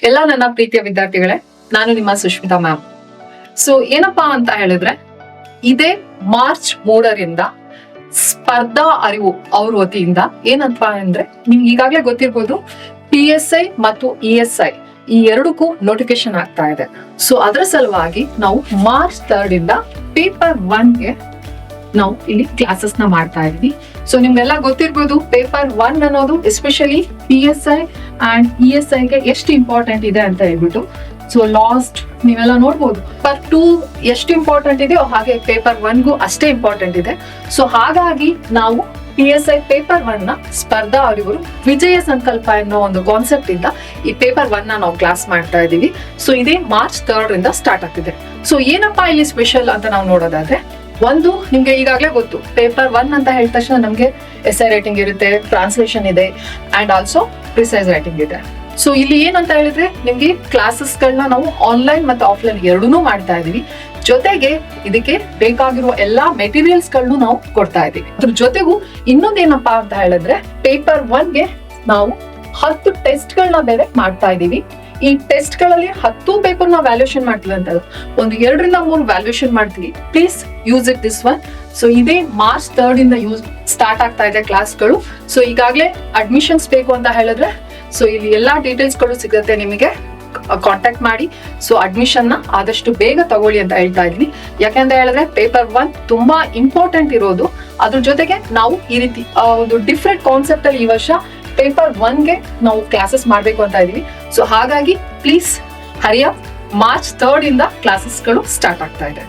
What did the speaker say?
ಎಲ್ಲ ನನ್ನ ಪ್ರೀತಿಯ ವಿದ್ಯಾರ್ಥಿಗಳೇ, ನಾನು ನಿಮ್ಮ ಸುಷ್ಮಿತಾ ಮ್ಯಾಮ್. ಸೊ ಏನಪ್ಪಾ ಅಂತ ಹೇಳಿದ್ರೆ, ಇದೇ ಮಾರ್ಚ್ 3ರಿಂದ ಸ್ಪರ್ಧಾ ಅರಿವು ಅವ್ರ ವತಿಯಿಂದ ಏನಂತ ಅಂದ್ರೆ, ನಿಮ್ಗೆ ಈಗಾಗಲೇ ಗೊತ್ತಿರ್ಬೋದು, PSI ಮತ್ತು ESI ಈ ಎರಡಕ್ಕೂ ನೋಟಿಫಿಕೇಶನ್ ಆಗ್ತಾ ಇದೆ. ಸೊ ಅದರ ಸಲುವಾಗಿ ನಾವು ಮಾರ್ಚ್ 3ರಿಂದ ಪೇಪರ್ 1ಗೆ ನಾವು ಇಲ್ಲಿ ಕ್ಲಾಸಸ್ ನ ಮಾಡ್ತಾ ಇದೀವಿ. ಸೊ ನಿಮ್ಗೆಲ್ಲ ಗೊತ್ತಿರ್ಬೋದು, ಪೇಪರ್ 1 ಅನ್ನೋದು ಎಸ್ಪೆಷಲಿ PSI ಅಂಡ್ ESI ಗೆ ಎಷ್ಟು ಇಂಪಾರ್ಟೆಂಟ್ ಇದೆ ಅಂತ ಹೇಳ್ಬಿಟ್ಟು. ಸೊ ಲಾಸ್ಟ್ ನೀವೆಲ್ಲ ನೋಡ್ಬೋದು, ಪೇಪರ್ 2 ಎಷ್ಟು ಇಂಪಾರ್ಟೆಂಟ್ ಇದೆಯೋ ಹಾಗೆ ಪೇಪರ್ 1ಗೂ ಅಷ್ಟೇ ಇಂಪಾರ್ಟೆಂಟ್ ಇದೆ. ಸೊ ಹಾಗಾಗಿ ನಾವು PSI ಪೇಪರ್ 1 ನ ಸ್ಪರ್ಧಾ ಅರಿವರು ವಿಜಯ ಸಂಕಲ್ಪ ಅನ್ನೋ ಒಂದು ಕಾನ್ಸೆಪ್ಟ್ ಇಂದ ಈ ಪೇಪರ್ 1 ನ ನಾವು ಕ್ಲಾಸ್ ಮಾಡ್ತಾ ಇದೀವಿ. ಸೊ ಇದೇ ಮಾರ್ಚ್ 3ರಿಂದ ಸ್ಟಾರ್ಟ್ ಆಗ್ತಿದೆ. ಸೊ ಏನಪ್ಪಾ ಇಲ್ಲಿ ಸ್ಪೆಷಲ್ ಅಂತ ನಾವು ನೋಡೋದಾದ್ರೆ, ಒಂದು ನಿಮ್ಗೆ ಈಗಾಗಲೇ ಗೊತ್ತು, ಪೇಪರ್ 1 ಅಂತ ಹೇಳಿದ ತಕ್ಷಣ ನಮ್ಗೆ ಎಸ್ಐ ರೈಟಿಂಗ್ ಇರುತ್ತೆ, ಟ್ರಾನ್ಸ್ಲೇಷನ್ ಇದೆ ಅಂಡ್ ಆಲ್ಸೋ ಪ್ರಿಸೈಸ್ ರೈಟಿಂಗ್ ಇದೆ. ಸೊ ಇಲ್ಲಿ ಏನಂತ ಹೇಳಿದ್ರೆ, ನಿಮ್ಗೆ ಕ್ಲಾಸಸ್ ಗಳನ್ನ ನಾವು ಆನ್ಲೈನ್ ಮತ್ತೆ ಆಫ್ಲೈನ್ ಎರಡೂನು ಮಾಡ್ತಾ ಇದೀವಿ. ಜೊತೆಗೆ ಇದಕ್ಕೆ ಬೇಕಾಗಿರುವ ಎಲ್ಲಾ ಮೆಟೀರಿಯಲ್ಸ್ ಗಳನ್ನು ನಾವು ಕೊಡ್ತಾ ಇದೀವಿ. ಅದ್ರ ಜೊತೆಗೂ ಇನ್ನೊಂದೇನಪ್ಪಾ ಅಂತ ಹೇಳಿದ್ರೆ, ಪೇಪರ್ 1ಗೆ ನಾವು 10 ಟೆಸ್ಟ್ ಗಳನ್ನ ಬೇರೆ ಮಾಡ್ತಾ ಇದೀವಿ. ಈ ಟೆಸ್ಟ್ ಗಳಲ್ಲಿ 10 ಪೇಪರ್ ನಾವು ವ್ಯಾಲ್ಯೂಯೇಷನ್ ಮಾಡ್ತೀವಿ ಅಂತ ಒಂದು 2ರಿಂದ 3 ವ್ಯಾಲ್ಯೂಯೇಷನ್ ಮಾಡ್ತೀವಿ. Please use it this one. So ಇದೇ ಮಾರ್ಚ್ 3ರಿಂದ ಸ್ಟಾರ್ಟ್ ಆಗ್ತಾ ಇದೆ ಕ್ಲಾಸ್ಗಳು. ಸೊ ಈಗಾಗಲೇ ಅಡ್ಮಿಷನ್ಸ್ ಬೇಕು ಅಂತ ಹೇಳಿದ್ರೆ, ಸೊ ಇಲ್ಲಿ ಎಲ್ಲಾ ಡೀಟೇಲ್ಸ್ ಗಳು ಸಿಗುತ್ತೆ, ನಿಮಗೆ ಕಾಂಟ್ಯಾಕ್ಟ್ ಮಾಡಿ. ಸೊ ಅಡ್ಮಿಷನ್ ನ ಆದಷ್ಟು ಬೇಗ ತಗೊಳ್ಳಿ ಅಂತ ಹೇಳ್ತಾ ಇದ್ವಿ. ಯಾಕೆಂತ ಹೇಳಿದ್ರೆ ಪೇಪರ್ 1 ತುಂಬಾ ಇಂಪಾರ್ಟೆಂಟ್ ಇರೋದು. ಅದ್ರ ಜೊತೆಗೆ ನಾವು ಈ ರೀತಿ ಒಂದು ಡಿಫ್ರೆಂಟ್ ಕಾನ್ಸೆಪ್ಟ್ ಅಲ್ಲಿ ಈ ವರ್ಷ ಪೇಪರ್ 1ಗೆ ನಾವು ಕ್ಲಾಸಸ್ ಮಾಡ್ಬೇಕು ಅಂತ ಇದೀವಿ. ಸೊ ಹಾಗಾಗಿ ಪ್ಲೀಸ್ ಹರಿಯ, ಮಾರ್ಚ್ 3ರಿಂದ ಕ್ಲಾಸಸ್ಗಳು ಸ್ಟಾರ್ಟ್ ಆಗ್ತಾ ಇದೆ.